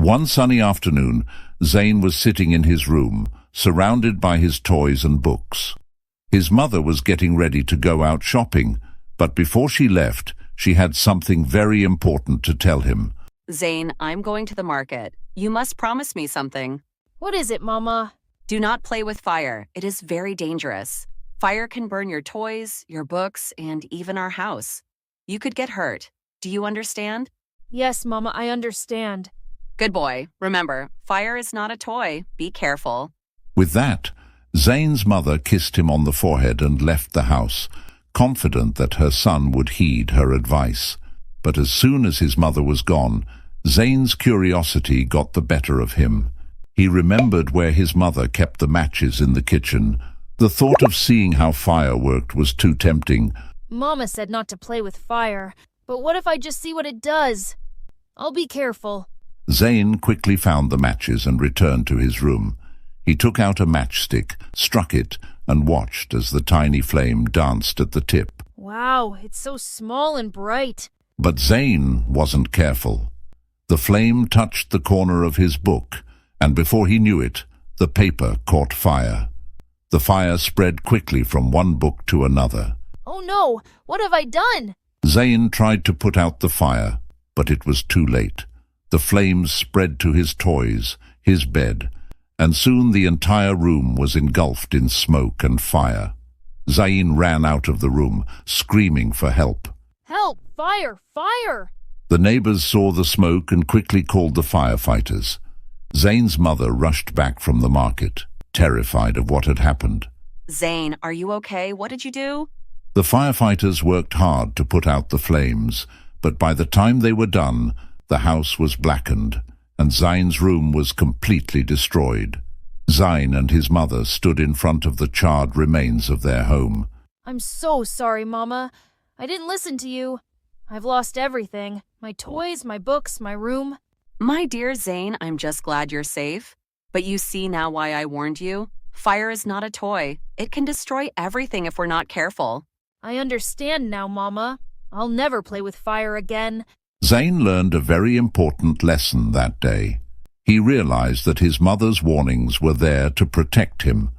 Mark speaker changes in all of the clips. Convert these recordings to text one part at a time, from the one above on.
Speaker 1: One sunny afternoon, Zain was sitting in his room, surrounded by his toys and books. His mother was getting ready to go out shopping, but before she left, she had something very important to tell him.
Speaker 2: Zain, I'm going to the market. You must promise me something.
Speaker 3: What is it, Mama?
Speaker 2: Do not play with fire. It is very dangerous. Fire can burn your toys, your books, and even our house. You could get hurt. Do you understand?
Speaker 3: Yes, Mama, I understand.
Speaker 2: Good boy. Remember, fire is not a toy. Be careful.
Speaker 1: With that, Zain's mother kissed him on the forehead and left the house, confident that her son would heed her advice. But as soon as his mother was gone, Zain's curiosity got the better of him. He remembered where his mother kept the matches in the kitchen. The thought of seeing how fire worked was too tempting.
Speaker 3: Mama said not to play with fire, but what if I just see what it does? I'll be careful.
Speaker 1: Zain quickly found the matches and returned to his room. He took out a matchstick, struck it, and watched as the tiny flame danced at the tip.
Speaker 3: Wow, it's so small and bright.
Speaker 1: But Zain wasn't careful. The flame touched the corner of his book, and before he knew it, the paper caught fire. The fire spread quickly from one book to another.
Speaker 3: Oh no, what have I done?
Speaker 1: Zain tried to put out the fire, but it was too late. The flames spread to his toys, his bed, and soon the entire room was engulfed in smoke and fire. Zain ran out of the room, screaming for help.
Speaker 3: Help! Fire! Fire!
Speaker 1: The neighbors saw the smoke and quickly called the firefighters. Zain's mother rushed back from the market, terrified of what had happened.
Speaker 2: Zain, are you okay? What did you do?
Speaker 1: The firefighters worked hard to put out the flames, but by the time they were done, the house was blackened, and Zain's room was completely destroyed. Zain and his mother stood in front of the charred remains of their home.
Speaker 3: I'm so sorry, Mama. I didn't listen to you. I've lost everything. My toys, my books, my room.
Speaker 2: My dear Zain, I'm just glad you're safe. But you see now why I warned you? Fire is not a toy. It can destroy everything if we're not careful.
Speaker 3: I understand now, Mama. I'll never play with fire again.
Speaker 1: Zain learned a very important lesson that day. He realized that his mother's warnings were there to protect him.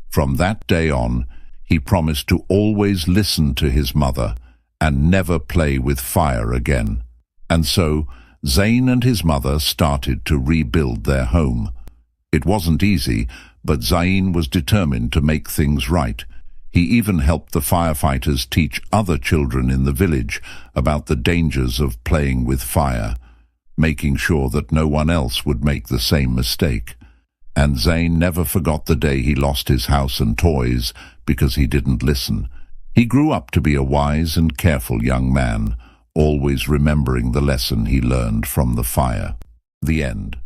Speaker 1: From that day on, he promised to always listen to his mother and never play with fire again. And so, Zain and his mother started to rebuild their home. It wasn't easy, but Zain was determined to make things right. He even helped the firefighters teach other children in the village about the dangers of playing with fire, making sure that no one else would make the same mistake. And Zain never forgot the day he lost his house and toys because he didn't listen. He grew up to be a wise and careful young man, always remembering the lesson he learned from the fire. The end.